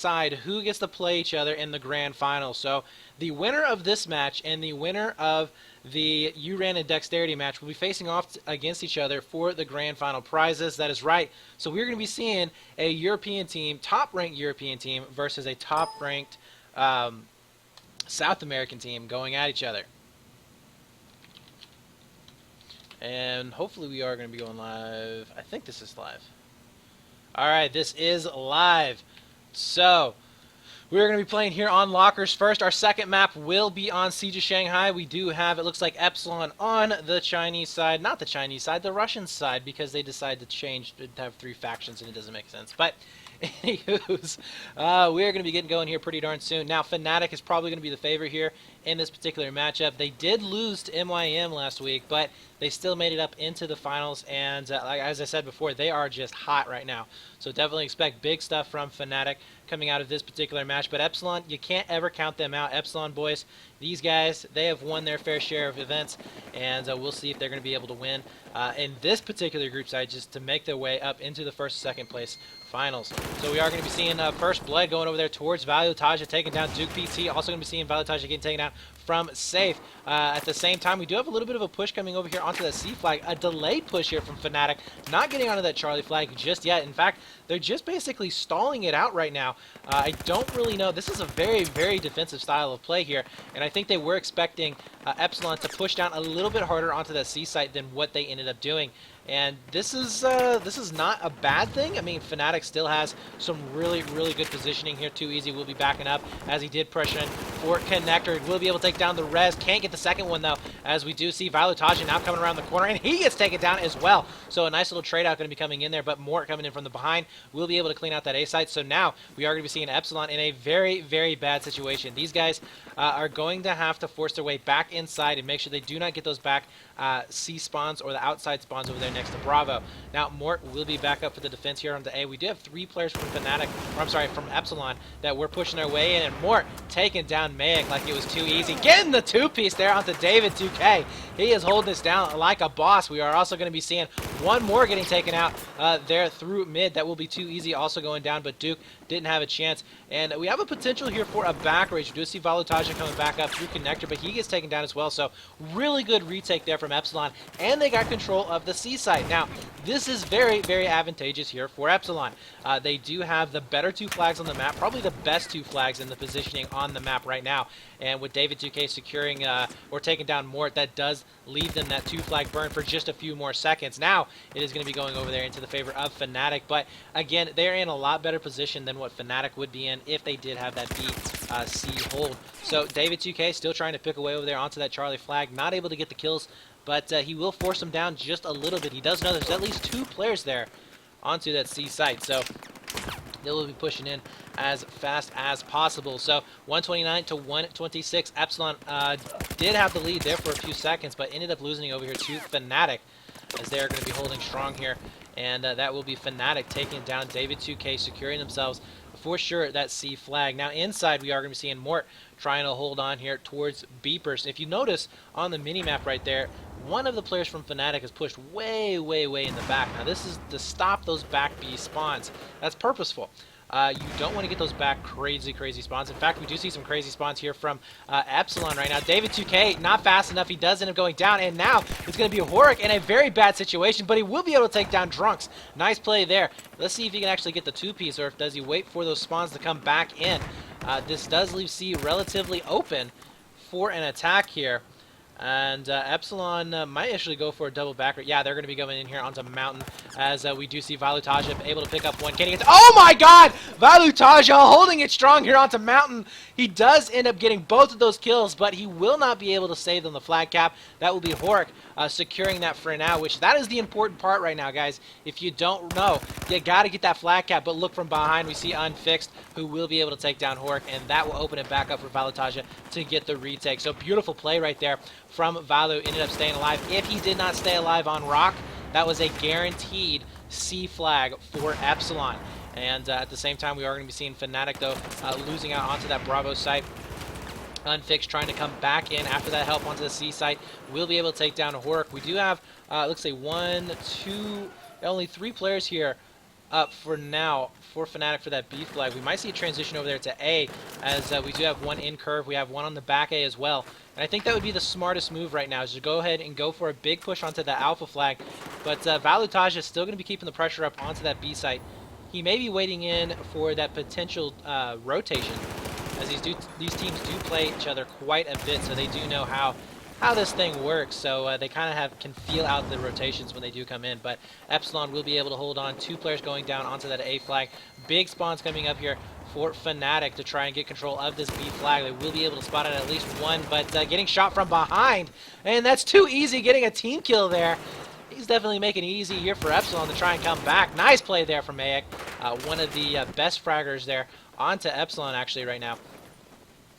decide who gets to play each other in the grand final. So the winner of this match and the winner of the URAN and Dexterity match will be facing off against each other for the grand final prizes. That is right. So we're going to be seeing a European team, top-ranked European team, versus a top-ranked South American team going at each other. And hopefully we are going to be going live. I think this is live. Alright, this is live. So, we're going to be playing here on Lockers first. Our second map will be on Siege of Shanghai. We do have, it looks like, Epsilon on the Chinese side. Not the Chinese side, the Russian side, because they decided to change, to have 3 factions, and it doesn't make sense. But, anywho's, we're going to be getting going here pretty darn soon. Now, Fnatic is probably going to be the favorite here in this particular matchup. They did lose to MYM last week, but they still made it up into the finals, and as I said before, they are just hot right now. So definitely expect big stuff from Fnatic coming out of this particular match. But Epsilon, you can't ever count them out. Epsilon boys, these guys, they have won their fair share of events, and we'll see if they're going to be able to win in this particular group side just to make their way up into the first and second place finals. So we are going to be seeing First Blood going over there towards Valuetaja, taking down Duke PT. Also going to be seeing Valuetaja getting taken out from Safe. At the same time, we do have a little bit of a push coming over here onto that C flag. A delayed push here from Fnatic, not getting onto that Charlie flag just yet. In fact, they're just basically stalling it out right now. I don't really know. This is a very, very defensive style of play here, and I think they were expecting Epsilon to push down a little bit harder onto that C site than what they ended up doing. And this is not a bad thing. I mean, Fnatic still has some really, really good positioning here. Too Easy will be backing up as he did pressure in for Connector. Will be able to take down the res. Can't get the second one, though, as we do see Valuetaja now coming around the corner, and he gets taken down as well. So a nice little trade-out going to be coming in there, but Mort coming in from the behind will be able to clean out that A site. So now we are going to be seeing Epsilon in a very, very bad situation. These guys are going to have to force their way back inside and make sure they do not get those back C spawns or the outside spawns over there next to Bravo. Now, Mort will be back up for the defense here on the A. We do have 3 players from Fnatic, or I'm sorry, from Epsilon that we're pushing their way in, and Mort taking down Mayak like it was too easy. Getting the 2-piece there onto David 2K. He is holding this down like a boss. We are also going to be seeing one more getting taken out there through mid. That will be Too Easy also going down, but Duke didn't have a chance. And we have a potential here for a back rage. We do see Valuetaja coming back up through Connector, but he gets taken down as well. So really good retake there from Epsilon, and they got control of the C site. Now, this is very, very advantageous here for Epsilon. They do have the better 2 flags on the map, probably the best 2 flags in the positioning on the map right now. And with David 2K securing or taking down Mort, that does leave them that 2 flag burn for just a few more seconds. Now, it is going to be going over there into the favor of Fnatic, but again, they're in a lot better position than what Fnatic would be in if they did have that B, C hold. So David 2K still trying to pick away over there onto that Charlie flag, not able to get the kills, but he will force them down just a little bit. He does know there's at least 2 players there onto that C site, so they will be pushing in as fast as possible. So 129 to 126. Epsilon did have the lead there for a few seconds, but ended up losing over here to Fnatic, as they are going to be holding strong here. And that will be Fnatic taking down David 2K, securing themselves for sure that C flag. Now inside, we are going to be seeing Mort trying to hold on here towards Beepers. If you notice on the mini-map right there, one of the players from Fnatic is pushed way, way, way in the back. Now this is to stop those back B spawns. That's purposeful. You don't want to get those back crazy, crazy spawns. In fact, we do see some crazy spawns here from Epsilon right now. David 2K, not fast enough. He does end up going down, and now it's going to be Horik in a very bad situation, but he will be able to take down Drunks. Nice play there. Let's see if he can actually get the 2-piece, or if does he wait for those spawns to come back in. This does leave C relatively open for an attack here. And Epsilon might actually go for a double backer. Yeah, they're going to be going in here onto Mountain, as we do see Valuetaja able to pick up one. Getting it. Oh my God! Valuetaja holding it strong here onto Mountain. He does end up getting both of those kills, but he will not be able to save them the flag cap. That will be Horik securing that for now, which that is the important part right now, guys. If you don't know, you got to get that flag cap, but look from behind. We see Unfixed, who will be able to take down Horik, and that will open it back up for Valuetaja to get the retake. So beautiful play right there from Valu. Ended up staying alive. If he did not stay alive on Rock, that was a guaranteed C flag for Epsilon. And at the same time, we are going to be seeing Fnatic, though, losing out onto that Bravo site. Unfixed trying to come back in after that help onto the C site. We'll be able to take down Horik. We do have, looks like 1, 2, only 3 players here up for now for Fnatic for that B flag. We might see a transition over there to A, as we do have one in curve. We have one on the back A as well. And I think that would be the smartest move right now, is to go ahead and go for a big push onto the alpha flag. But Valutage is still going to be keeping the pressure up onto that B site. He may be waiting in for that potential rotation, as these teams do play each other quite a bit, so they do know how this thing works. So they kind of can feel out the rotations when they do come in. But Epsilon will be able to hold on. 2 players going down onto that A flag. Big spawns coming up here for Fnatic to try and get control of this B flag. They will be able to spot it at least one, but getting shot from behind, and that's too easy, getting a team kill there. He's definitely making it easy here for Epsilon to try and come back. Nice play there from Mayak. One of the best fraggers there onto Epsilon actually right now.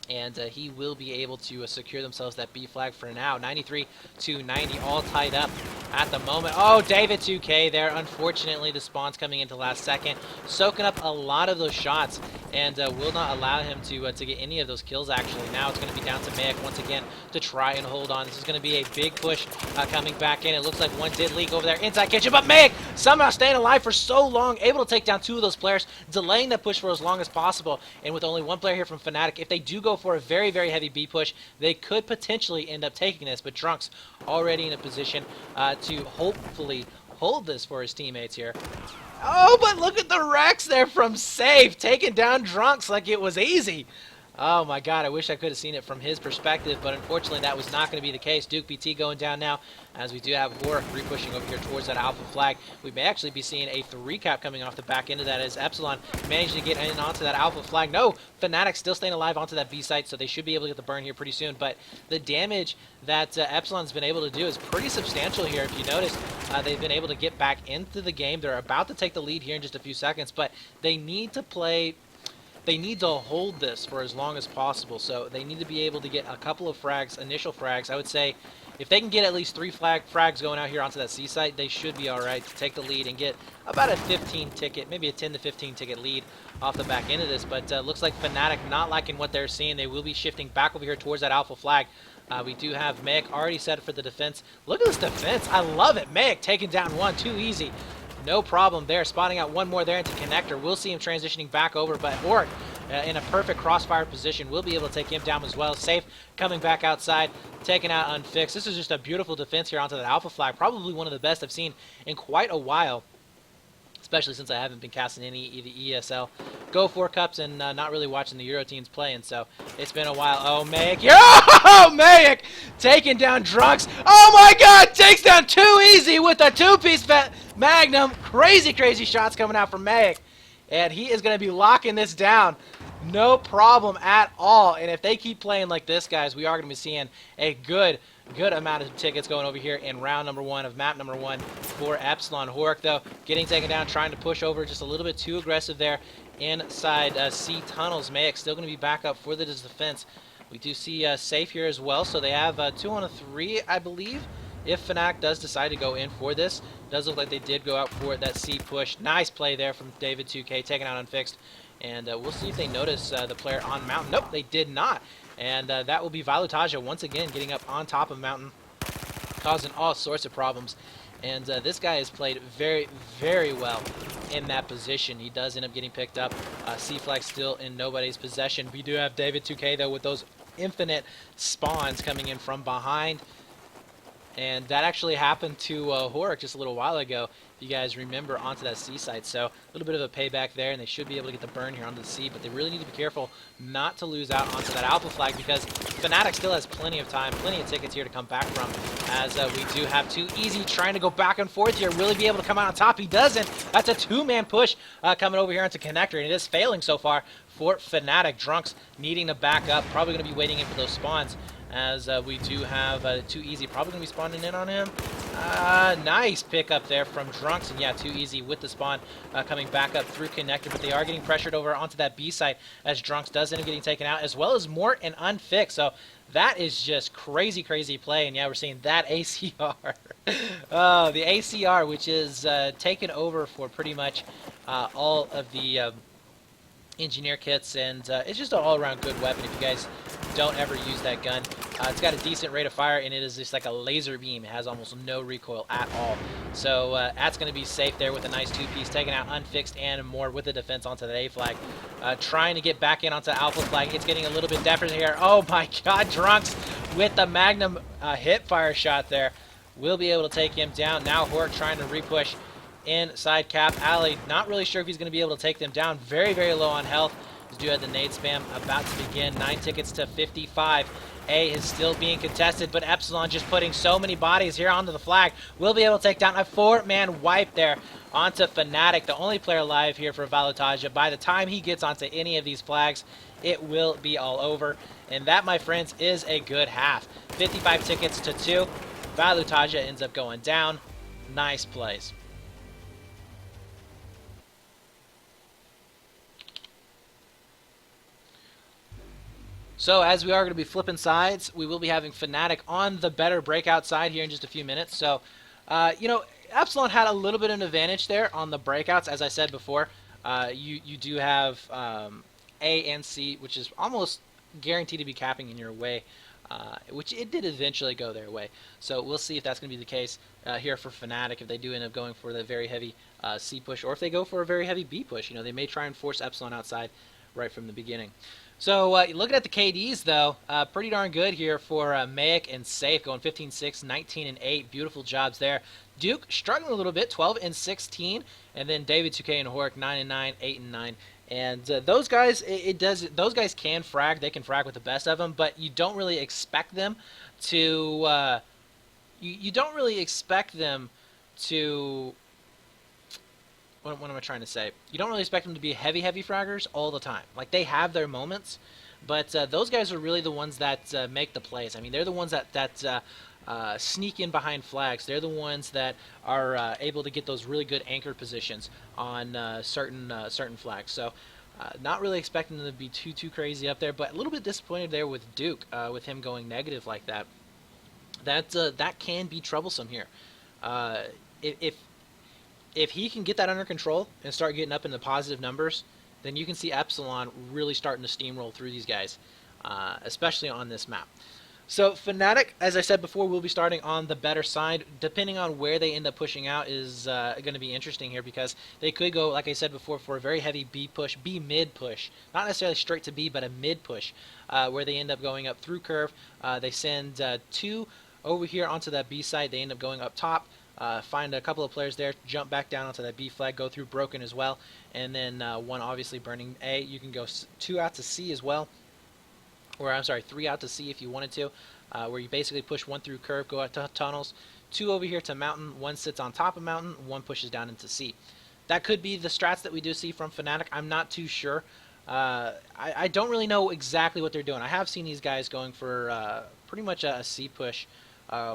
And he will be able to secure themselves that B flag for now. 93-90, all tied up at the moment. Oh, David 2K there. Unfortunately, the spawn's coming into last second, soaking up a lot of those shots, and will not allow him to get any of those kills, actually. Now it's going to be down to Mayak once again to try and hold on. This is going to be a big push coming back in. It looks like one did leak over there inside kitchen, but Mayak somehow staying alive for so long, able to take down 2 of those players, delaying that push for as long as possible. And with only 1 player here from Fnatic, if they do go for a very, very heavy B push, they could potentially end up taking this, but Drunk's already in a position to hopefully hold this for his teammates here. Oh, but look at the Rex there from Safe, taking down Drunks like it was easy. Oh my god, I wish I could have seen it from his perspective, but unfortunately that was not going to be the case. Duke BT going down now, as we do have Hork re-pushing over here towards that alpha flag. We may actually be seeing a 3-cap coming off the back end of that, as Epsilon managed to get in onto that alpha flag. No, Fnatic still staying alive onto that B site, so they should be able to get the burn here pretty soon. But the damage that Epsilon's been able to do is pretty substantial here. If you notice, they've been able to get back into the game. They're about to take the lead here in just a few seconds, but they need to play... They need to hold this for as long as possible, so they need to be able to get a couple of frags, initial frags. I would say if they can get at least 3 frags going out here onto that C site, they should be alright to take the lead and get about a 15 ticket, maybe a 10 to 15 ticket lead off the back end of this. But looks like Fnatic not liking what they're seeing. They will be shifting back over here towards that alpha flag. We do have Mayak already set for the defense. Look at this defense. I love it. Mayak taking down 1, too easy. No problem there. Spotting out 1 more there into connector. We'll see him transitioning back over, but Hork in a perfect crossfire position. We'll be able to take him down as well. Safe coming back outside, taking out Unfixed. This is just a beautiful defense here onto the alpha flag. Probably one of the best I've seen in quite a while, especially since I haven't been casting any ESL Go 4 Cups and not really watching the Euro teams playing, so it's been a while. Oh, Mayak. Oh, Mayak taking down Drunks. Oh, my God. Takes down Too Easy with a 2-piece Magnum. Crazy, crazy shots coming out from Mayak. And he is going to be locking this down. No problem at all. And if they keep playing like this, guys, we are going to be seeing a good amount of tickets going over here in round number 1 of map number 1 for Epsilon. Hork, though, getting taken down, trying to push over just a little bit too aggressive there inside C tunnels. Mayak still going to be back up for the defense. We do see Safe here as well, so they have 2 on a 3, I believe. If Fnatic does decide to go in for this, does look like they did go out for that C push. Nice play there from David 2K, taking out Unfixed. And we'll see if they notice the player on Mountain. Nope, they did not. And that will be Valutaja once again getting up on top of Mountain, causing all sorts of problems. And this guy has played very, very well in that position. He does end up getting picked up. C-Flag still in nobody's possession. We do have David 2K, though, with those infinite spawns coming in from behind. And that actually happened to Hork just a little while ago, if you guys remember, onto that C site. So a little bit of a payback there, and they should be able to get the burn here onto the C, but they really need to be careful not to lose out onto that alpha flag, because Fnatic still has plenty of time, plenty of tickets here to come back from, as we do have Too Easy trying to go back and forth here, really be able to come out on top. He doesn't. That's a 2-man push coming over here onto connector, and it is failing so far for Fnatic. Drunks needing to back up, probably going to be waiting in for those spawns, as we do have Too Easy probably going to be spawning in on him. Nice pick up there from Drunks, and yeah, Too Easy with the spawn coming back up through connector, but they are getting pressured over onto that B site, as Drunks does end up getting taken out, as well as Mort and Unfixed. So that is just crazy, crazy play, and yeah, we're seeing that ACR. The ACR, which is taken over for pretty much all of the engineer kits, and it's just an all-around good weapon. If you guys don't ever use that gun, It's got a decent rate of fire, and it is just like a laser beam. It has almost no recoil at all. So that's going to be safe there with a nice two-piece, taking out Unfixed and more with the defense onto that A flag. Trying to get back in onto Alpha flag. It's getting a little bit desperate here. Oh my god, Drunks with the Magnum hip fire shot there. Will be able to take him down. Now Hork trying to repush inside Cap Alley. Not really sure if he's going to be able to take them down. Very, very low on health. This dude had the nade spam about to begin. 9 tickets to 55. A is still being contested, but Epsilon just putting so many bodies here onto the flag. Will be able to take down a 4-man wipe there onto Fnatic, the only player alive here for Valutaja. By the time he gets onto any of these flags, it will be all over. And that, my friends, is a good half. 55 tickets to 2. Valutaja ends up going down. Nice plays. So as we are going to be flipping sides, we will be having Fnatic on the better breakout side here in just a few minutes. So, you know, Epsilon had a little bit of an advantage there on the breakouts. As I said before, you do have A and C, which is almost guaranteed to be capping in your way, which it did eventually go their way. So we'll see if that's going to be the case here for Fnatic, if they do end up going for the very heavy C push, or if they go for a very heavy B push. You know, they may try and force Epsilon outside right from the beginning. So looking at the KDs, though, pretty darn good here for Mayic and Safe, going 15-6, 19-8. Beautiful jobs there. Duke struggling a little bit, 12-16, and then David 2K and Hork 9-9, 8-9. And those guys, those guys can frag. They can frag with the best of them, but you don't really expect them to. You don't really expect them to. What am I trying to say? You don't really expect them to be heavy fraggers all the time. Like, they have their moments, but those guys are really the ones that make the plays. I mean, they're the ones that sneak in behind flags. They're the ones that are able to get those really good anchor positions on certain flags. So, not really expecting them to be too crazy up there, but a little bit disappointed there with Duke, with him going negative like that. That can be troublesome here. If he can get that under control and start getting up into positive numbers, then you can see Epsilon really starting to steamroll through these guys, especially on this map. So Fnatic, as I said before, will be starting on the better side. Depending on where they end up pushing out is going to be interesting here, because they could go, like I said before, for a very heavy B push, B mid push. Not necessarily straight to B, but a mid push, where they end up going up through curve. They send 2 over here onto that B side. They end up going up top. Find a couple of players there, jump back down onto that B flag, go through broken as well, and then 1 obviously burning A. You can go 2 out to C as well, or I'm sorry, 3 out to C if you wanted to, where you basically push 1 through curve, go out to tunnels, 2 over here to mountain, 1 sits on top of mountain, 1 pushes down into C. That could be the strats that we do see from Fnatic. I'm not too sure. I don't really know exactly what they're doing. I have seen these guys going for pretty much a C push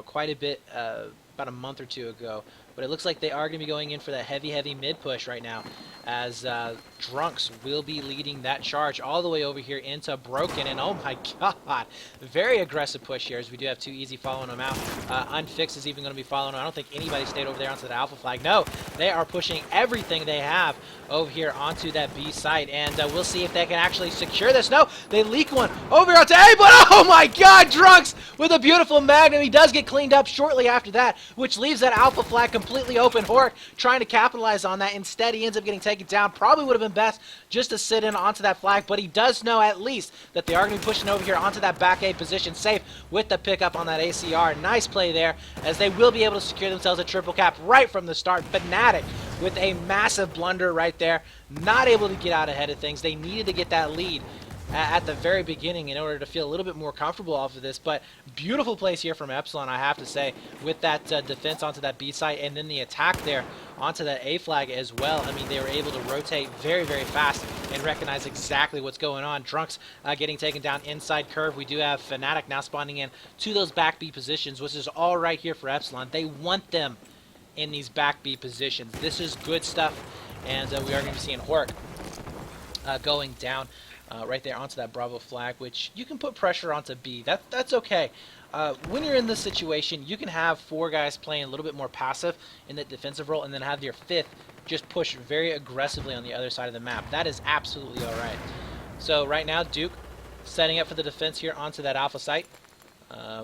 quite a bit about a month or 2 ago, but it looks like they are going to be going in for that heavy mid push right now, as Drunks will be leading that charge all the way over here into broken. And oh my god, very aggressive push here, as we do have 2 easy following them out. Unfixed is even going to be following them. I don't think anybody stayed over there onto the alpha flag. No, they are pushing everything they have over here onto that B site, and we'll see if they can actually secure this. No, they leak one over here onto A, but oh my god, Drunks with a beautiful Magnum. He does get cleaned up shortly after that, which leaves that alpha flag completely open. Hork trying to capitalize on that. Instead, he ends up getting taken down. Probably would have been best just to sit in onto that flag, but he does know at least that they are going to be pushing over here onto that back A position. Safe with the pickup on that ACR. Nice play there, as they will be able to secure themselves a triple cap right from the start. Fnatic with a massive blunder right there. Not able to get out ahead of things. They needed to get that lead at the very beginning in order to feel a little bit more comfortable off of this. But beautiful plays here from Epsilon, I have to say, with that defense onto that B site, and then the attack there onto that A flag as well. I mean, they were able to rotate very fast and recognize exactly what's going on. Drunks getting taken down inside curve. We do have Fnatic now spawning in to those back B positions, which is all right here for Epsilon. They want them in these back B positions. This is good stuff, and we are going to be seeing Hork going down right there onto that Bravo flag, which you can put pressure onto B. That's okay. When you're in this situation, you can have 4 guys playing a little bit more passive in that defensive role, and then have your 5th just push very aggressively on the other side of the map. That is absolutely all right. So right now, Duke setting up for the defense here onto that alpha site.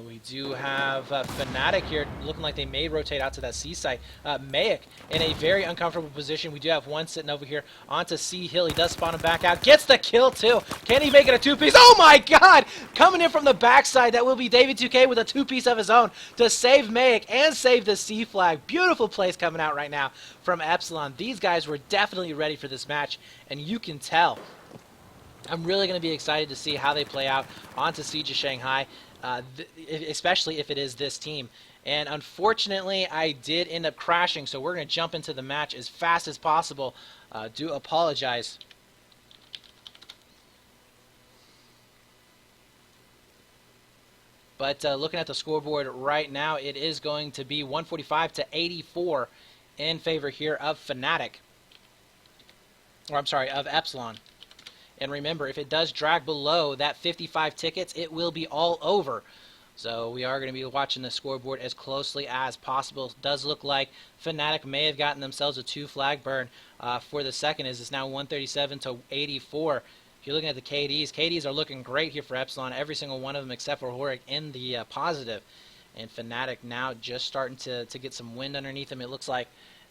We do have Fnatic here looking like they may rotate out to that C site. Mayic in a very uncomfortable position. We do have one sitting over here onto C Hill. He does spawn him back out. Gets the kill too. Can he make it a two-piece? Oh my god! Coming in from the backside, that will be David 2K with a two-piece of his own to save Mayic and save the C flag. Beautiful plays coming out right now from Epsilon. These guys were definitely ready for this match, and you can tell. I'm really going to be excited to see how they play out onto Siege of Shanghai, especially if it is this team. And unfortunately, I did end up crashing, so we're going to jump into the match as fast as possible. Do apologize. But looking at the scoreboard right now, it is going to be 145 to 84 in favor here of Fnatic. Or I'm sorry, of Epsilon. And remember, if it does drag below that 55 tickets, it will be all over. So we are going to be watching the scoreboard as closely as possible. It does look like Fnatic may have gotten themselves a 2 flag burn for the second, as it's now 137 to 84. If you're looking at the KDs are looking great here for Epsilon. Every single one of them except for Horik in the positive. And Fnatic now just starting to get some wind underneath them, it looks like.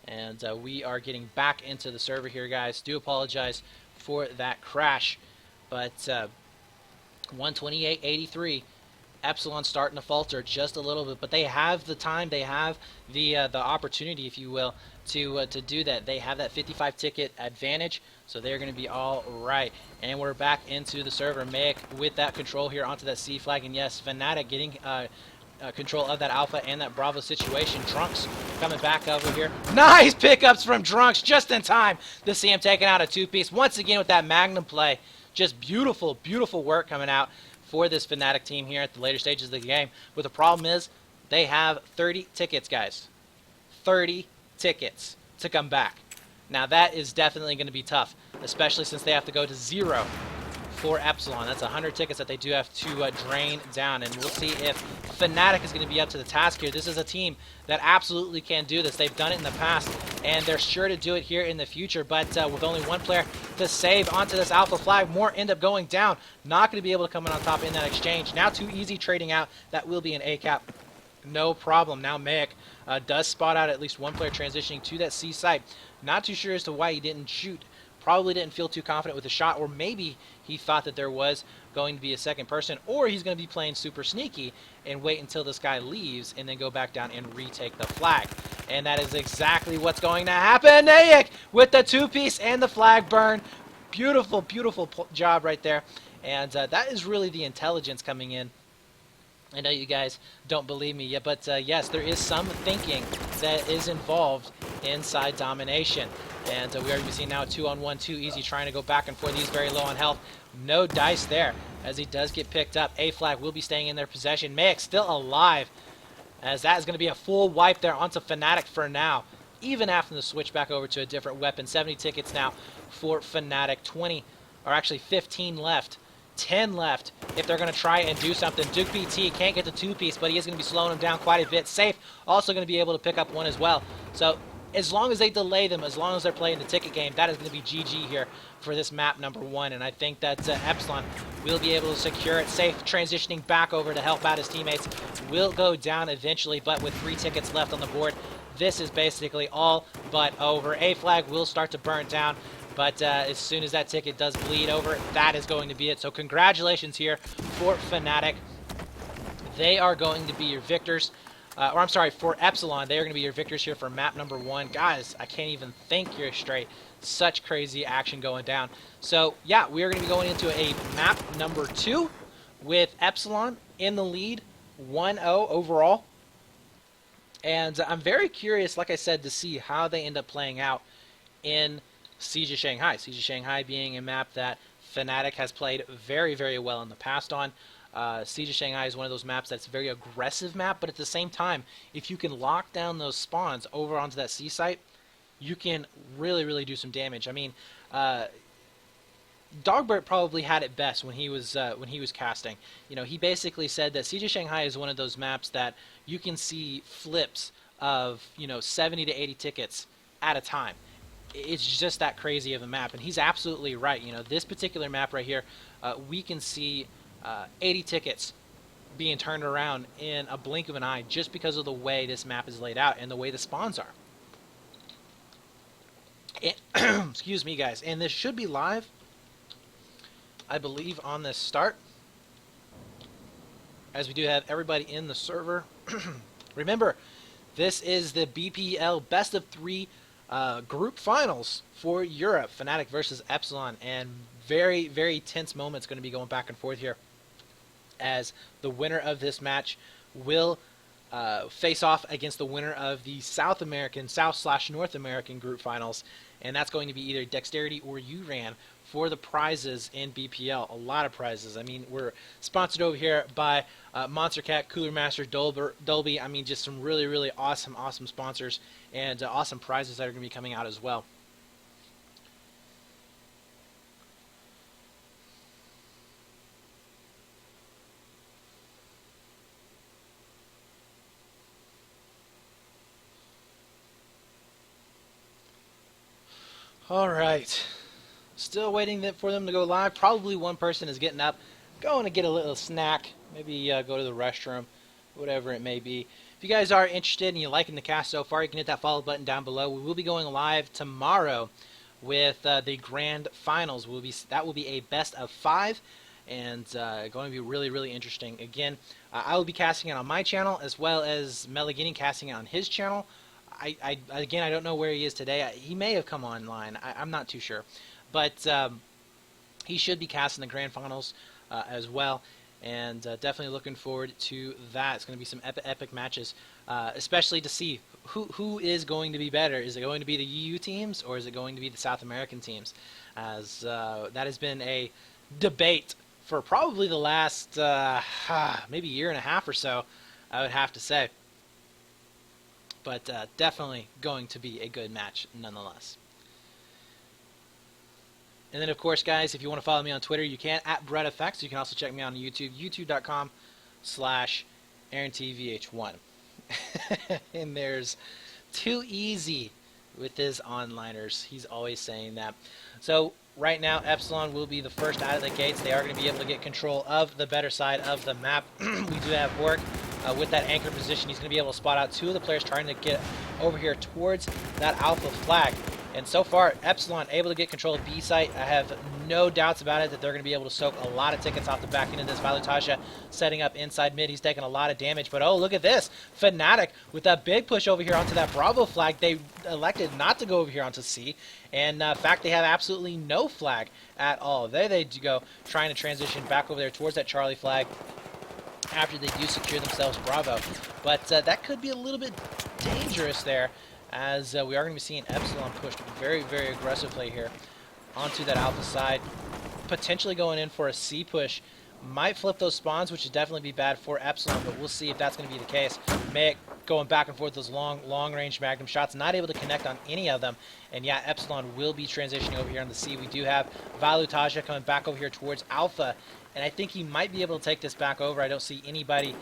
And we are getting back into the server here, guys. Do apologize for that crash, but 128.83. Epsilon starting to falter just a little bit, but they have the time, they have the opportunity, if you will, to do that. They have that 55 ticket advantage, so they're going to be all right. And we're back into the server. Mayic with that control here onto that C flag, and yes, Fnatic getting control of that Alpha and that Bravo situation. Drunks coming back over here. Nice pickups from Drunks just in time to see him taking out a two-piece. Once again with that Magnum play. Just beautiful, beautiful work coming out for this Fnatic team here at the later stages of the game. But the problem is they have 30 tickets, guys. 30 tickets to come back. Now that is definitely going to be tough, especially since they have to go to 0 for Epsilon. That's 100 tickets that they do have to drain down, and we'll see if Fnatic is going to be up to the task here. This is a team that absolutely can do this. They've done it in the past, and they're sure to do it here in the future, but with only one player to save onto this Alpha flag, more end up going down. Not going to be able to come in on top in that exchange. Now too easy trading out. That will be an A cap. No problem. Now Mayic does spot out at least one player transitioning to that C site. Not too sure as to why he didn't shoot. Probably didn't feel too confident with the shot, or maybe he thought that there was going to be a second person, or he's going to be playing super sneaky and wait until this guy leaves and then go back down and retake the flag. And that is exactly what's going to happen. Mayic with the two-piece and the flag burn. Beautiful, beautiful job right there. And that is really the intelligence coming in. I know you guys don't believe me yet, but yes, there is some thinking that is involved inside domination. And we already see now 2-on-1, too easy, trying to go back and forth. He's very low on health. No dice there as he does get picked up. A flag will be staying in their possession. Mayic still alive, as that is going to be a full wipe there onto Fnatic for now, even after the switch back over to a different weapon. 70 tickets now for Fnatic. 20, or actually 15 left. 10 left if they're going to try and do something. Duke BT can't get the two-piece, but he is going to be slowing him down quite a bit. Safe also going to be able to pick up one as well. So as long as they delay them, as long as they're playing the ticket game, that is going to be GG here for this map number 1. And I think that Epsilon will be able to secure it. Safe transitioning back over to help out his teammates. Will go down eventually, but with 3 tickets left on the board, this is basically all but over. A flag will start to burn down. But as soon as that ticket does bleed over, that is going to be it. So congratulations here for Fnatic. They are going to be your victors. Or I'm sorry, for Epsilon, they are going to be your victors here for map number 1. Guys, I can't even think here straight. Such crazy action going down. So, yeah, we are going to be going into a map number 2 with Epsilon in the lead, 1-0 overall. And I'm very curious, like I said, to see how they end up playing out in Siege of Shanghai. Siege of Shanghai being a map that Fnatic has played very, very well in the past on. Siege of Shanghai is one of those maps that's a very aggressive map, but at the same time, if you can lock down those spawns over onto that C site, you can really, really do some damage. I mean, Dogbert probably had it best when he was casting. You know, he basically said that Siege of Shanghai is one of those maps that you can see flips of 70 to 80 tickets at a time. It's just that crazy of a map, and he's absolutely right. This particular map right here, we can see 80 tickets being turned around in a blink of an eye just because of the way this map is laid out and the way the spawns are. Excuse me, guys. And this should be live, I believe, on this start, as we do have everybody in the server. Remember, this is the BPL best of 3 group finals for Europe. Fnatic versus Epsilon, and very, very tense moments going to be going back and forth here, as the winner of this match will face off against the winner of the South North American group finals, and that's going to be either Dexterity or URAN for the prizes in BPL. A lot of prizes. I mean, we're sponsored over here by Monster Cat, Cooler Master, Dolby. I mean, just some really, really awesome sponsors, and awesome prizes that are going to be coming out as well. All right. Still waiting for them to go live. Probably one person is getting up, going to get a little snack, maybe go to the restroom, whatever it may be. If you guys are interested and you're liking the cast so far, you can hit that follow button down below. We will be going live tomorrow with the grand finals. That will be a best of 5, and going to be really, really interesting. Again, I will be casting it on my channel, as well as Meligini casting it on his channel. Again, I don't know where he is today. He may have come online. I'm not too sure. But he should be casting the grand finals as well. And definitely looking forward to that. It's going to be some epic matches, especially to see who is going to be better. Is it going to be the EU teams, or is it going to be the South American teams? As that has been a debate for probably the last maybe year and a half or so, I would have to say. But definitely going to be a good match nonetheless. And then, of course, guys, if you want to follow me on Twitter, you can, at BrettFX. You can also check me out on YouTube, youtube.com/AaronTVH1. And there's too easy with his onliners. He's always saying that. So right now, Epsilon will be the first out of the gates. They are going to be able to get control of the better side of the map. We do have Hork with that anchor position. He's going to be able to spot out 2 of the players trying to get over here towards that alpha flag. And so far, Epsilon able to get control of B site. I have no doubts about it that they're going to be able to soak a lot of tickets off the back end of this. Valutasha setting up inside mid. He's taking a lot of damage. But oh, look at this. Fnatic with that big push over here onto that Bravo flag. They elected not to go over here onto C. And in fact, they have absolutely no flag at all. There they go, trying to transition back over there towards that Charlie flag after they do secure themselves Bravo. But that could be a little bit dangerous there, as we are going to be seeing Epsilon pushed very, very aggressively here onto that alpha side, potentially going in for a C push. Might flip those spawns, which would definitely be bad for Epsilon, but we'll see if that's going to be the case. Mayek going back and forth, those long-range Magnum shots, not able to connect on any of them. And yeah, Epsilon will be transitioning over here on the C. We do have Valutasha coming back over here towards Alpha, and I think he might be able to take this back over. I don't see anybody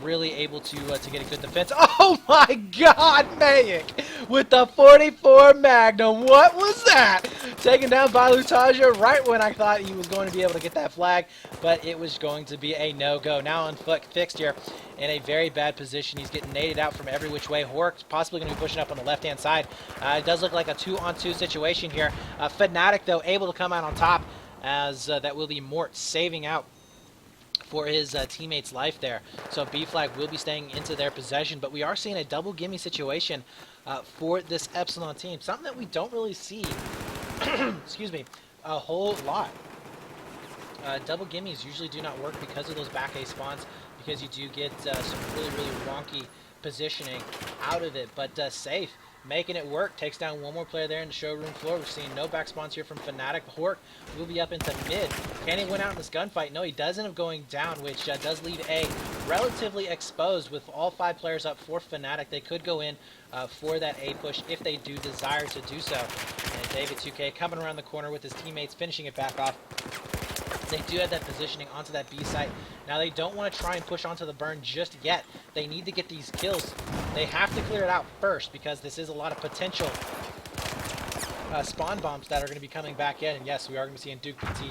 really able to get a good defense. Oh my God, Mayek with the 44 Magnum. What was that? Taking down Valutasha right when I thought he was going to be able to get that flag, but it was going to be a no-go. Now on foot fixed here in a very bad position. He's getting naded out from every which way. Hork's possibly going to be pushing up on the left-hand side. It does look like a 2-on-2 situation here. Fnatic, though, able to come out on top, as that will be Mort saving out for his teammate's life there. So B flag will be staying into their possession, but we are seeing a double gimme situation for this Epsilon team. Something that we don't really see, excuse me, a whole lot. Double gimmies usually do not work because of those back A spawns, because you do get some really, really wonky positioning out of it, but safe. Making it work, takes down one more player there in the showroom floor. We're seeing no back spawns here from Fnatic. Hork will be up into mid. Can he win out in this gunfight? No, he does end up going down, which does leave A relatively exposed with all 5 players up for Fnatic. They could go in for that A push if they do desire to do so. And David 2K coming around the corner with his teammates, finishing it back off. They do have that positioning onto that B site. Now they don't want to try and push onto the burn just yet. They need to get these kills. They have to clear it out first, because this is a lot of potential spawn bombs that are going to be coming back in. And yes, we are going to be seeing Duke PT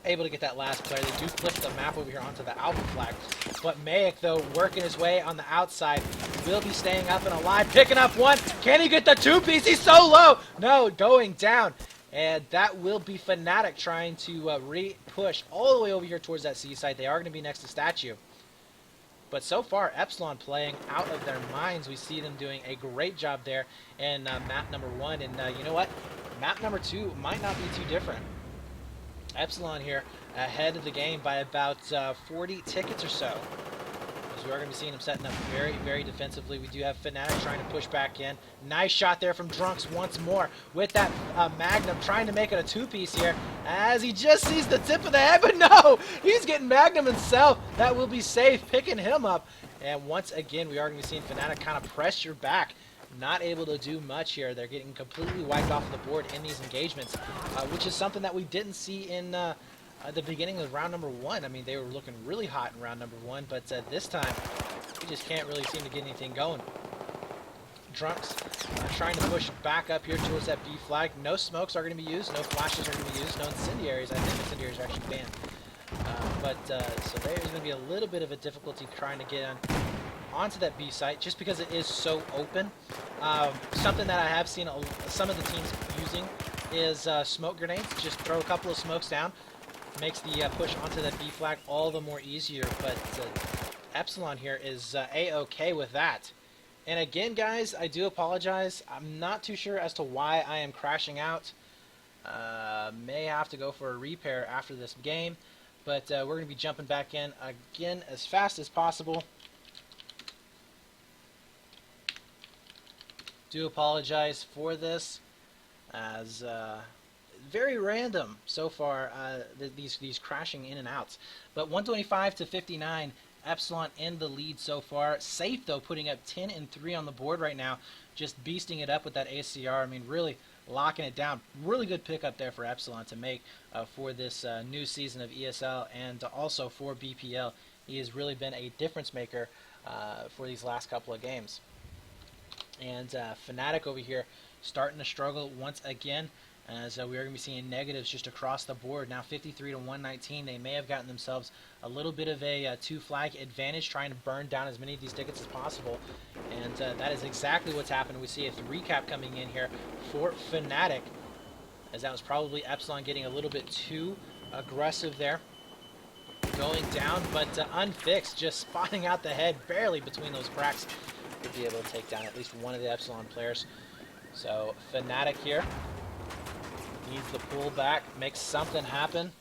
able to get that last player. They do flip the map over here onto the alpha flag. But Mayak, though, working his way on the outside, will be staying up and alive, picking up one. Can he get the two-piece? He's so low. No, going down. And that will be Fnatic trying to re-push all the way over here towards that seaside. They are going to be next to Statue. But so far, Epsilon playing out of their minds. We see them doing a great job there in map number 1. And you know what? Map number 2 might not be too different. Epsilon here ahead of the game by about 40 tickets or so. As we are going to be seeing them setting up very, very defensively. We do have Fnatic trying to push back in. Nice shot there from Drunks once more with that Magnum trying to make it a two-piece here as he just sees the tip of the head, but no! He's getting Magnum himself. That will be safe, picking him up. And once again, we are going to be seeing Fnatic kind of pressure back. Not able to do much here. They're getting completely wiped off the board in these engagements, which is something that we didn't see in the beginning of round number 1. I mean, they were looking really hot in round number 1, but this time, we just can't really seem to get anything going. Drunks trying to push back up here towards that B flag. No smokes are going to be used. No flashes are going to be used. No incendiaries. I think incendiaries are actually banned. So there's going to be a little bit of a difficulty trying to get onto that B site just because it is so open. Something that I have seen some of the teams using is smoke grenades. Just throw a couple of smokes down. Makes the push onto that B flag all the more easier, but Epsilon here is A-okay with that. And again, guys, I do apologize. I'm not too sure as to why I am crashing out. May have to go for a repair after this game, but we're going to be jumping back in again as fast as possible. Do apologize for this, as very random so far, these crashing in and outs. But 125 to 59, Epsilon in the lead so far. Safe, though, putting up 10 and 3 on the board right now, just beasting it up with that ACR. I mean, really locking it down. Really good pickup there for Epsilon to make for this new season of ESL and also for BPL. He has really been a difference maker for these last couple of games. And Fnatic over here starting to struggle once again, as we are going to be seeing negatives just across the board. Now 53 to 119. They may have gotten themselves a little bit of a two-flag advantage, trying to burn down as many of these tickets as possible. And that is exactly what's happened. We see a 3-cap coming in here for Fnatic, as that was probably Epsilon getting a little bit too aggressive there. Going down, but unfixed, just spotting out the head barely between those cracks. Would be able to take down at least one of the Epsilon players. So Fnatic here needs the pull back, make something happen,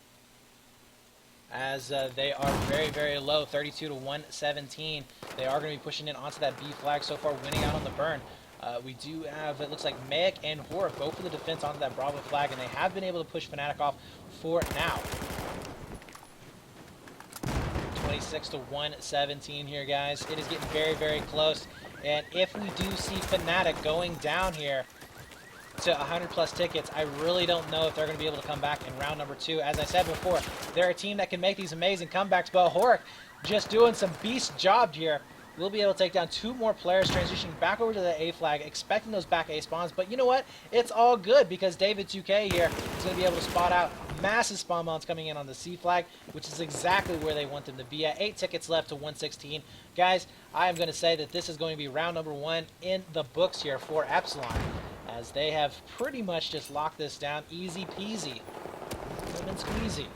as they are very, very low, 32 to 117. They are going to be pushing in onto that B flag so far, winning out on the burn. We do have, it looks like Mayak and Hork go for the defense onto that Bravo flag, and they have been able to push Fnatic off for now. 26 to 117 here, guys. It is getting very, very close. And if we do see Fnatic going down here to 100+ tickets, I really don't know if they're going to be able to come back in round number 2. As I said before, they're a team that can make these amazing comebacks, but Hork just doing some beast job here. We'll be able to take down 2 more players, transitioning back over to the A flag, expecting those back A spawns. But you know what? It's all good, because David 2K here is going to be able to spot out massive spawn mounts coming in on the C flag, which is exactly where they want them to be at. 8 tickets left to 116. Guys, I am going to say that this is going to be round number 1 in the books here for Epsilon, as they have pretty much just locked this down. Easy peasy. Lemon squeezy.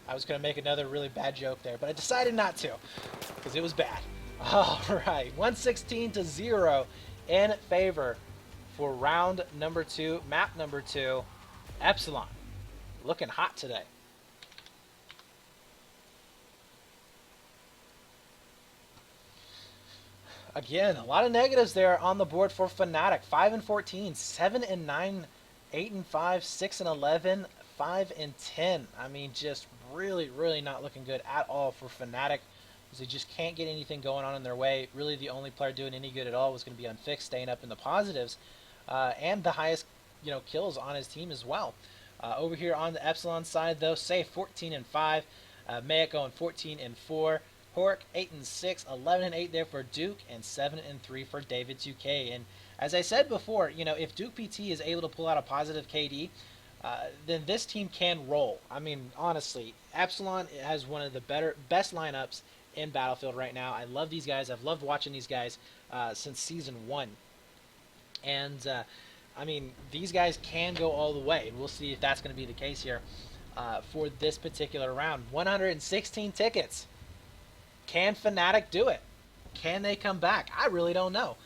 I was going to make another really bad joke there, but I decided not to, because it was bad. All right, 116 to 0 in favor for round number 2, map number 2. Epsilon looking hot today. Again, a lot of negatives there on the board for Fnatic. 5 and 14, 7 and 9, 8 and 5, 6 and 11, 5 and 10. I mean, just really, really not looking good at all for Fnatic, because they just can't get anything going on in their way. Really, the only player doing any good at all was going to be Unfixed, staying up in the positives, and the highest, kills on his team as well. Over here on the Epsilon side, though, Safe 14 and 5, Mayak going 14 and 4. Hork 8 and 6, 11 and 8 there for Duke, and 7 and 3 for David 2K. And as I said before, if Duke PT is able to pull out a positive KD, then this team can roll. I mean, honestly, Epsilon has one of the best lineups in Battlefield right now. I love these guys. I've loved watching these guys since Season 1. And, I mean, these guys can go all the way. And we'll see if that's going to be the case here for this particular round. 116 tickets. Can Fnatic do it? Can they come back? I really don't know.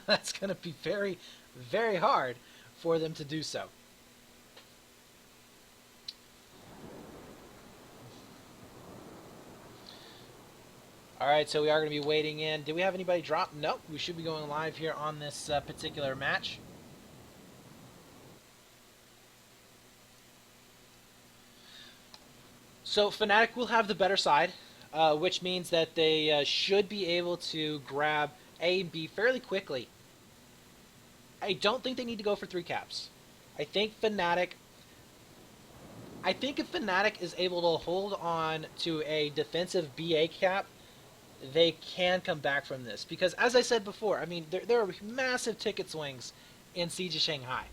That's going to be very, very hard for them to do so. All right, so we are going to be waiting in. Did we have anybody drop? Nope. We should be going live here on this particular match. So Fnatic will have the better side, which means that they should be able to grab A and B fairly quickly. I don't think they need to go for 3 caps. I think if Fnatic is able to hold on to a defensive BA cap, they can come back from this. Because, as I said before, I mean, there are massive ticket swings in Siege of Shanghai.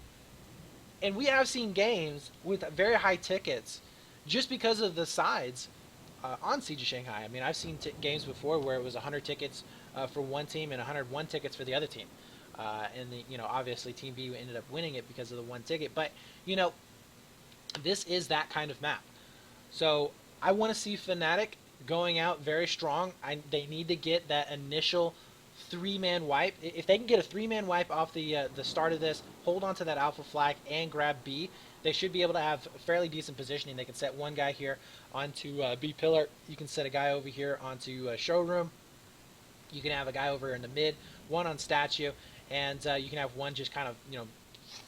And we have seen games with very high tickets just because of the sides on Siege of Shanghai. I mean, I've seen games before where it was 100 tickets for one team and 101 tickets for the other team. And, obviously Team B ended up winning it because of the 1 ticket. But, this is that kind of map. So I want to see Fnatic going out very strong. They need to get that initial 3-man wipe. If they can get a 3-man wipe off the start of this, hold on to that alpha flag and grab B, they should be able to have fairly decent positioning. They can set one guy here onto B pillar. You can set a guy over here onto showroom. You can have a guy over in the mid, one on statue, and you can have one just kind of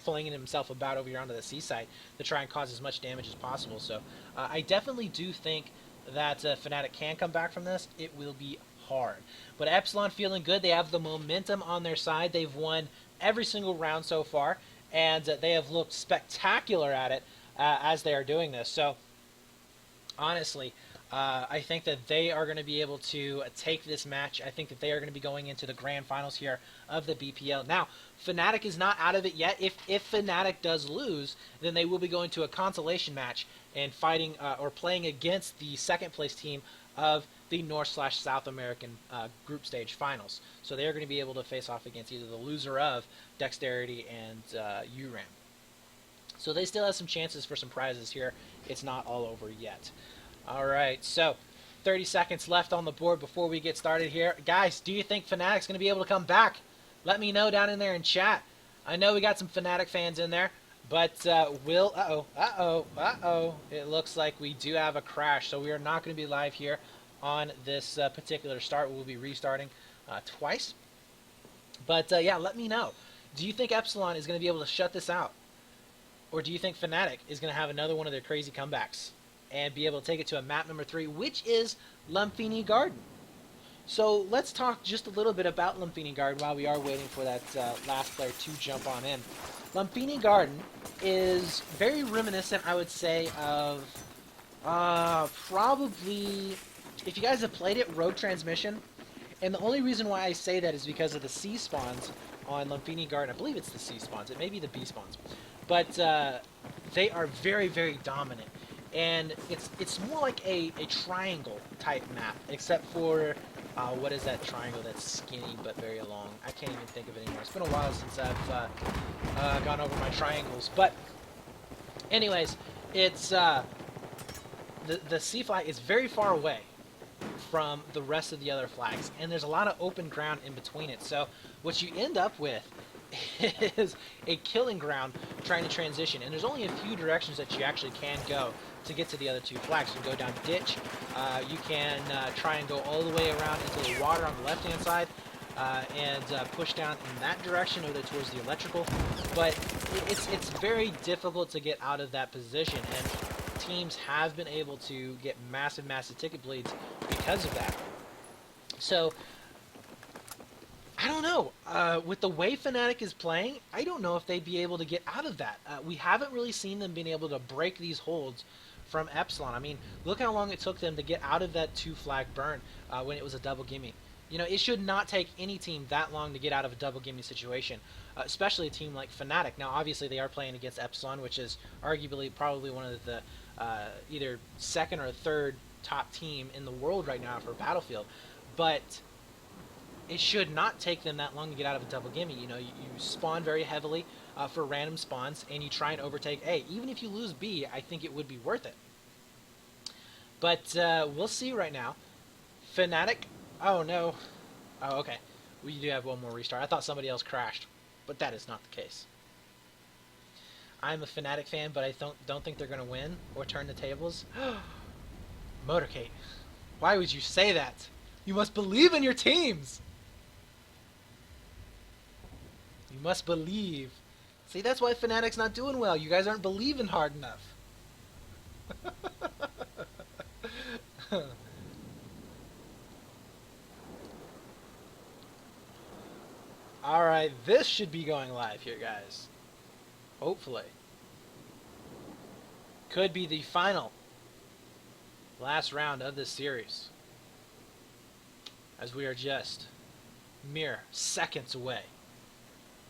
flinging himself about over here onto the C side to try and cause as much damage as possible. So I definitely do think that Fnatic can come back from this. It will be hard. But Epsilon feeling good. They have the momentum on their side. They've won every single round so far, and they have looked spectacular at it as they are doing this. So, honestly, I think that they are going to be able to take this match. I think that they are going to be going into the grand finals here of the BPL. Now, Fnatic is not out of it yet. If Fnatic does lose, then they will be going to a consolation match and fighting or playing against the second place team of the North/South American group stage finals. So they are going to be able to face off against either the loser of Dexterity and URAM. So they still have some chances for some prizes here. It's not all over yet. All right, so 30 seconds left on the board before we get started here. Guys, do you think Fnatic's going to be able to come back? Let me know down in there in chat. I know we got some Fnatic fans in there, but it looks like we do have a crash, so we are not going to be live here on this particular start. We'll be restarting twice. But, yeah, let me know. Do you think Epsilon is going to be able to shut this out? Or do you think Fnatic is going to have another one of their crazy comebacks and be able to take it to a map number 3, which is Lumpini Garden? So let's talk just a little bit about Lumpini Garden while we are waiting for that last player to jump on in. Lumpini Garden is very reminiscent, I would say, of probably, if you guys have played it, Rogue Transmission. And the only reason why I say that is because of the C spawns on Lumpini Garden. I believe it's the C spawns. It may be the B spawns. But they are very, very dominant. And it's more like a triangle type map, except for what is that triangle that's skinny but very long? I can't even think of it anymore. It's been a while since I've gone over my triangles. But anyways, it's the C flag is very far away from the rest of the other flags, and there's a lot of open ground in between it. So what you end up with is a killing ground trying to transition, and there's only a few directions that you actually can go to get to the other 2 flags. You can go down ditch, you can try and go all the way around into the water on the left hand side, and push down in that direction over towards the electrical, but it's very difficult to get out of that position, and teams have been able to get massive ticket bleeds because of that. So I don't know. With the way Fnatic is playing, I don't know if they'd be able to get out of that. We haven't really seen them being able to break these holds from Epsilon. I mean, look how long it took them to get out of that 2 flag burn when it was a double gimme. You know, it should not take any team that long to get out of a double gimme situation, especially a team like Fnatic. Now, obviously, they are playing against Epsilon, which is arguably probably one of the either second or third top team in the world right now for Battlefield. But it should not take them that long to get out of a double gimme. You know, you spawn very heavily for random spawns, and you try and overtake A. Even if you lose B, I think it would be worth it. But we'll see right now. Fnatic. Oh, no. Oh, okay. We do have one more restart. I thought somebody else crashed, but that is not the case. I'm a Fnatic fan, but I don't think they're going to win or turn the tables. Motorcade. Why would you say that? You must believe in your teams. You must believe. See, that's why Fnatic's not doing well. You guys aren't believing hard enough. Alright, this should be going live here, guys. Hopefully. Could be the final last round of this series, as we are just mere seconds away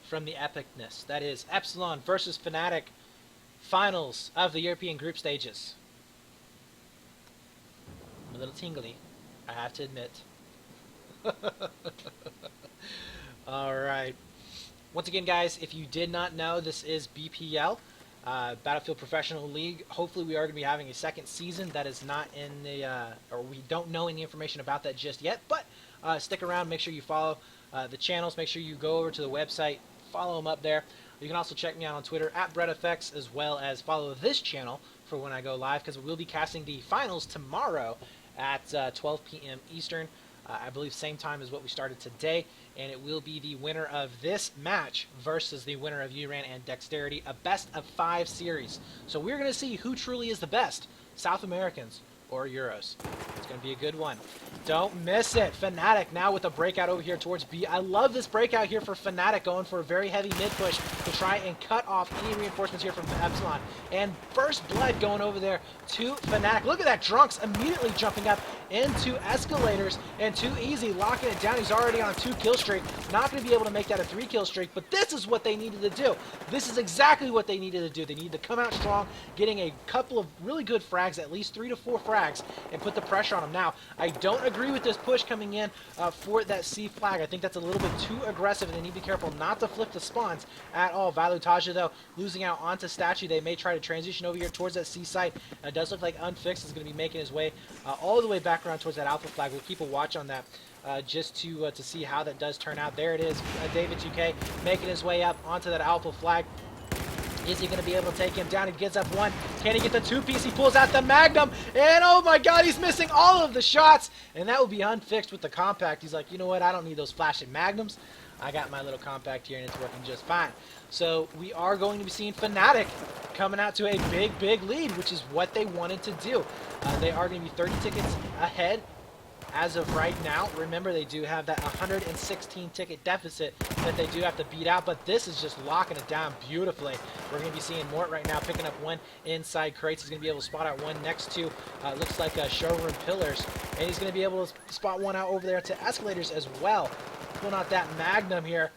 from the epicness. That is Epsilon versus Fnatic, finals of the European group stages. I'm a little tingly, I have to admit. Alright. Once again, guys, if you did not know, this is BPL, Battlefield Professional League. Hopefully we are going to be having a second season. That is not in the, or we don't know any information about that just yet, but stick around, make sure you follow the channels, make sure you go over to the website, follow them up there. You can also check me out on Twitter at BrettFX, as well as follow this channel for when I go live, because we'll be casting the finals tomorrow at 12 p.m. Eastern. I believe same time as what we started today, and it will be the winner of this match versus the winner of URAN and Dexterity, a best of 5 series. So we're going to see who truly is the best, South Americans or Euros. It's going to be a good one. Don't miss it. Fnatic now with a breakout over here towards B. I love this breakout here for Fnatic, going for a very heavy mid push to try and cut off any reinforcements here from Epsilon. And first blood going over there to Fnatic. Look at that. Drunks immediately jumping up into escalators, and Too Easy locking it down. He's already on a 2-kill streak. Not going to be able to make that a 3-kill streak, but this is what they needed to do. This is exactly what they needed to do. They needed to come out strong, getting a couple of really good frags, at least 3 to 4 frags, and put the pressure on them. Now, I don't agree with this push coming in for that C flag. I think that's a little bit too aggressive, and they need to be careful not to flip the spawns at all. Valutaja, though, losing out onto Statue. They may try to transition over here towards that C site. It does look like Unfixed is going to be making his way all the way back around towards that Alpha flag. We'll keep a watch on that just to see how that does turn out. There it is. David 2K making his way up onto that Alpha flag. Is he going to be able to take him down? He gets up one. Can he get the 2-piece? He pulls out the Magnum. And oh my god, he's missing all of the shots. And that will be Unfixed with the compact. He's like, you know what? I don't need those flashing Magnums. I got my little compact here and it's working just fine. So we are going to be seeing Fnatic coming out to a big, big lead, which is what they wanted to do. They are going to be 30 tickets ahead as of right now. Remember, they do have that 116 ticket deficit that they do have to beat out, but this is just locking it down beautifully. We're going to be seeing Mort right now picking up one inside crates. He's going to be able to spot out one next to looks like showroom pillars, and he's going to be able to spot one out over there to escalators as well. Pulling out that Magnum here,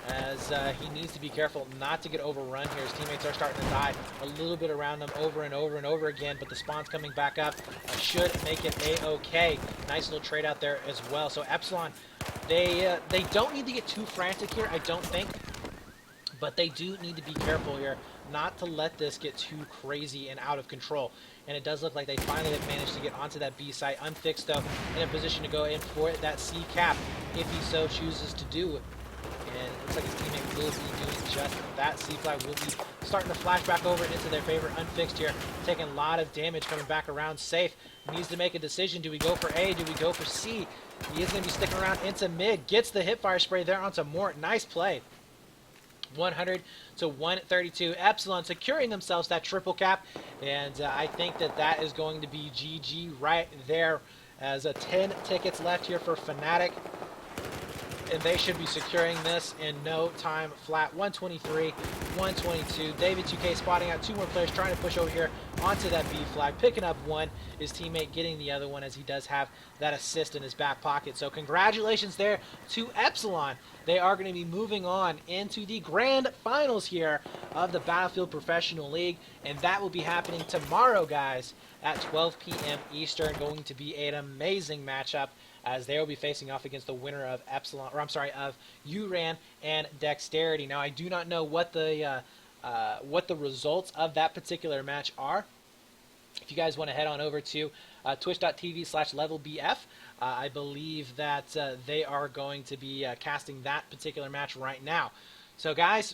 as he needs to be careful not to get overrun here. His teammates are starting to die a little bit around them over and over and over again, but the spawn's coming back up. Should make it A-okay. Nice little trade out there as well. So Epsilon, they don't need to get too frantic here, I don't think, but they do need to be careful here not to let this get too crazy and out of control. And it does look like they finally have managed to get onto that B site. Unfixed, though, in a position to go in for that C cap if he so chooses to do. And it looks like his teammate will be doing just that. C flag will be starting to flash back over into their favor. Unfixed here, taking a lot of damage, coming back around safe. Needs to make a decision. Do we go for A? Do we go for C? He is going to be sticking around into mid. Gets the hipfire spray there onto Mort. Nice play. 100 to 132. Epsilon securing themselves that triple cap, and I think that is going to be GG right there, as 10 tickets left here for Fnatic. and they should be securing this in no time flat. 123, 122. David 2K spotting out 2 more players, trying to push over here onto that B flag, picking up one. His teammate getting the other one, as he does have that assist in his back pocket. So congratulations there to Epsilon. They are going to be moving on into the grand finals here of the Battlefield Professional League, and that will be happening tomorrow, guys, at 12 p.m. Eastern. Going to be an amazing matchup, as they will be facing off against the winner of of URAN and Dexterity. Now, I do not know what the results of that particular match are. If you guys want to head on over to twitch.tv/levelbf, I believe that they are going to be casting that particular match right now. So, guys,